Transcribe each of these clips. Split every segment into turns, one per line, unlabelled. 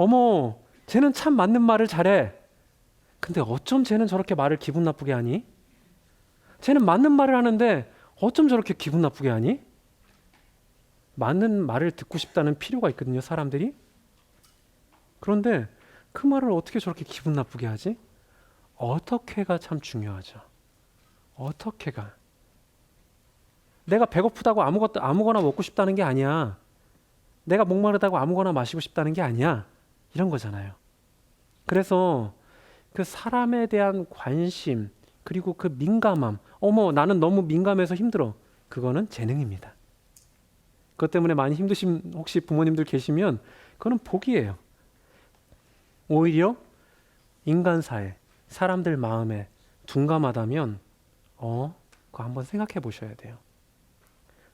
어머, 쟤는 참 맞는 말을 잘해. 근데 어쩜 쟤는 저렇게 말을 기분 나쁘게 하니? 쟤는 맞는 말을 하는데 어쩜 저렇게 기분 나쁘게 하니? 맞는 말을 듣고 싶다는 필요가 있거든요, 사람들이. 그런데 그 말을 어떻게 저렇게 기분 나쁘게 하지? 어떻게가 참 중요하죠. 어떻게가. 내가 배고프다고 아무거나 먹고 싶다는 게 아니야. 내가 목마르다고 아무거나 마시고 싶다는 게 아니야. 이런 거잖아요. 그래서 그 사람에 대한 관심, 그리고 그 민감함. 어머, 나는 너무 민감해서 힘들어. 그거는 재능입니다. 그것 때문에 많이 힘드신 혹시 부모님들 계시면 그거는 복이에요. 오히려 인간사에, 사람들 마음에 둔감하다면 그거 한번 생각해 보셔야 돼요.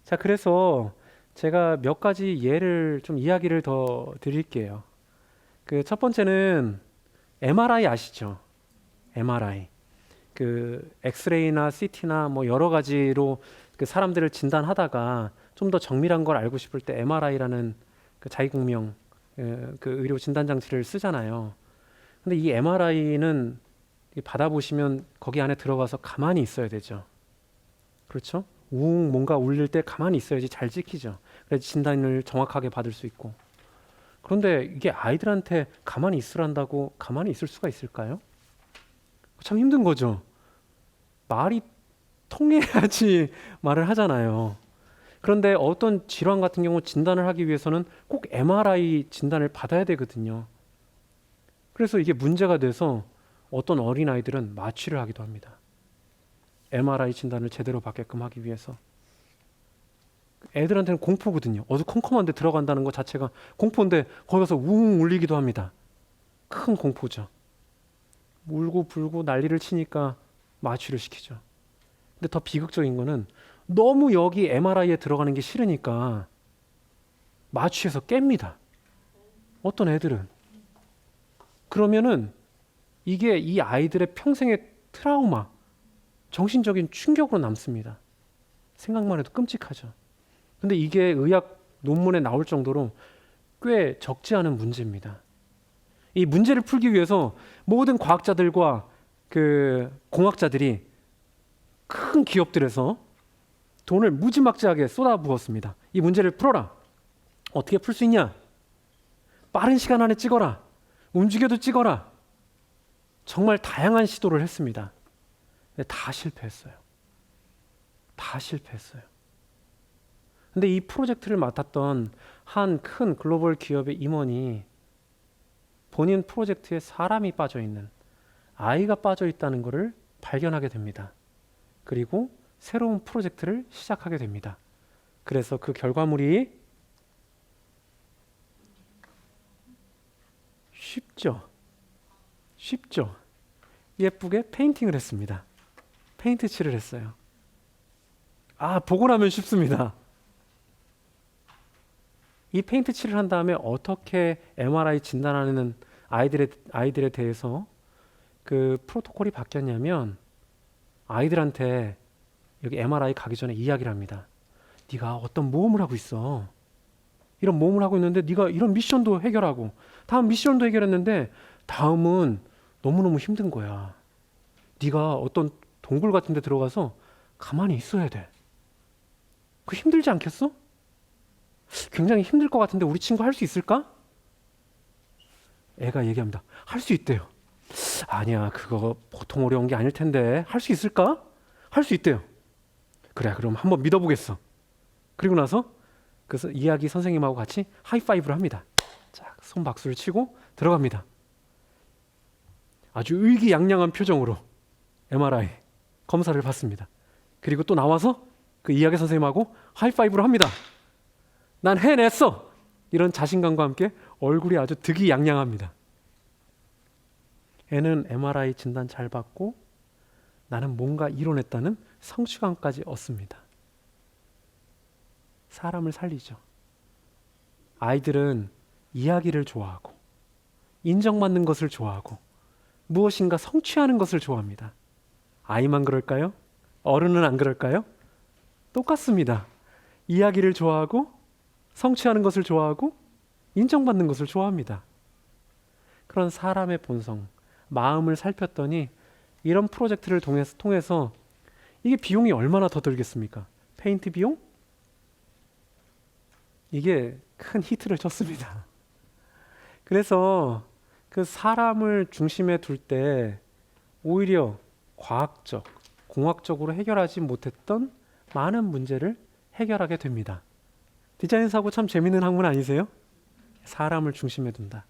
자, 그래서 제가 몇 가지 예를 좀 이야기를 더 드릴게요. 그 첫 번째는 MRI 아시죠? MRI. 그 엑스레이나 CT나 뭐 여러 가지로 그 사람들을 진단하다가 좀 더 정밀한 걸 알고 싶을 때 MRI라는 그 자기공명 그 의료 진단 장치를 쓰잖아요. 근데 이 MRI는 받아보시면 거기 안에 들어가서 가만히 있어야 되죠. 그렇죠? 웅 뭔가 울릴 때 가만히 있어야지 잘 찍히죠. 그래서 진단을 정확하게 받을 수 있고. 그런데 이게 아이들한테 가만히 있으란다고 가만히 있을 수가 있을까요? 참 힘든 거죠. 말이 통해야지 말을 하잖아요. 그런데 어떤 질환 같은 경우 진단을 하기 위해서는 꼭 MRI 진단을 받아야 되거든요. 그래서 이게 문제가 돼서 어떤 어린아이들은 마취를 하기도 합니다. MRI 진단을 제대로 받게끔 하기 위해서. 애들한테는 공포거든요. 어두컴컴한 데 들어간다는 것 자체가 공포인데 거기 가서 웅 울리기도 합니다. 큰 공포죠. 울고 불고 난리를 치니까 마취를 시키죠. 근데 더 비극적인 거는 너무 여기 MRI에 들어가는 게 싫으니까 마취해서 깹니다. 어떤 애들은. 그러면은 이게 이 아이들의 평생의 트라우마, 정신적인 충격으로 남습니다. 생각만 해도 끔찍하죠. 근데 이게 의학 논문에 나올 정도로 꽤 적지 않은 문제입니다. 이 문제를 풀기 위해서 모든 과학자들과 그 공학자들이 큰 기업들에서 돈을 무지막지하게 쏟아부었습니다. 이 문제를 풀어라. 어떻게 풀 수 있냐? 빠른 시간 안에 찍어라. 움직여도 찍어라. 정말 다양한 시도를 했습니다. 근데 다 실패했어요. 다 실패했어요. 근데 이 프로젝트를 맡았던 한 큰 글로벌 기업의 임원이 본인 프로젝트에 사람이 빠져 있는, 아이가 빠져 있다는 것을 발견하게 됩니다. 그리고 새로운 프로젝트를 시작하게 됩니다. 그래서 그 결과물이 쉽죠. 예쁘게 페인팅을 했습니다. 페인트 칠을 했어요. 보고 나면 쉽습니다. 이 페인트 칠을 한 다음에 어떻게 MRI 진단하는 아이들에 대해서 그 프로토콜이 바뀌었냐면 아이들한테 여기 MRI 가기 전에 이야기를 합니다. 네가 어떤 모험을 하고 있어. 이런 모험을 하고 있는데 네가 이런 미션도 해결하고 다음 미션도 해결했는데 다음은 너무너무 힘든 거야. 네가 어떤 동굴 같은 데 들어가서 가만히 있어야 돼. 그 힘들지 않겠어? 굉장히 힘들 것 같은데 우리 친구 할 수 있을까? 애가 얘기합니다. 할 수 있대요. 아니야, 그거 보통 어려운 게 아닐 텐데 할 수 있을까? 할 수 있대요. 그래, 그럼 한번 믿어보겠어. 그리고 나서 그 이야기 선생님하고 같이 하이파이브를 합니다. 자, 손 박수를 치고 들어갑니다. 아주 의기양양한 표정으로 MRI 검사를 받습니다. 그리고 또 나와서 그 이야기 선생님하고 하이파이브를 합니다. 난 해냈어! 이런 자신감과 함께 얼굴이 아주 득이양양합니다. 애는 MRI 진단 잘 받고 나는 뭔가 이뤄냈다는 성취감까지 얻습니다. 사람을 살리죠. 아이들은 이야기를 좋아하고 인정받는 것을 좋아하고 무엇인가 성취하는 것을 좋아합니다. 아이만 그럴까요? 어른은 안 그럴까요? 똑같습니다. 이야기를 좋아하고 성취하는 것을 좋아하고 인정받는 것을 좋아합니다. 그런 사람의 본성, 마음을 살폈더니 이런 프로젝트를 통해서 이게 비용이 얼마나 더 들겠습니까? 페인트 비용? 이게 큰 히트를 쳤습니다. 그래서 그 사람을 중심에 둘 때 오히려 과학적, 공학적으로 해결하지 못했던 많은 문제를 해결하게 됩니다. 디자인 사고 참 재밌는 학문 아니세요? 사람을 중심에 둔다.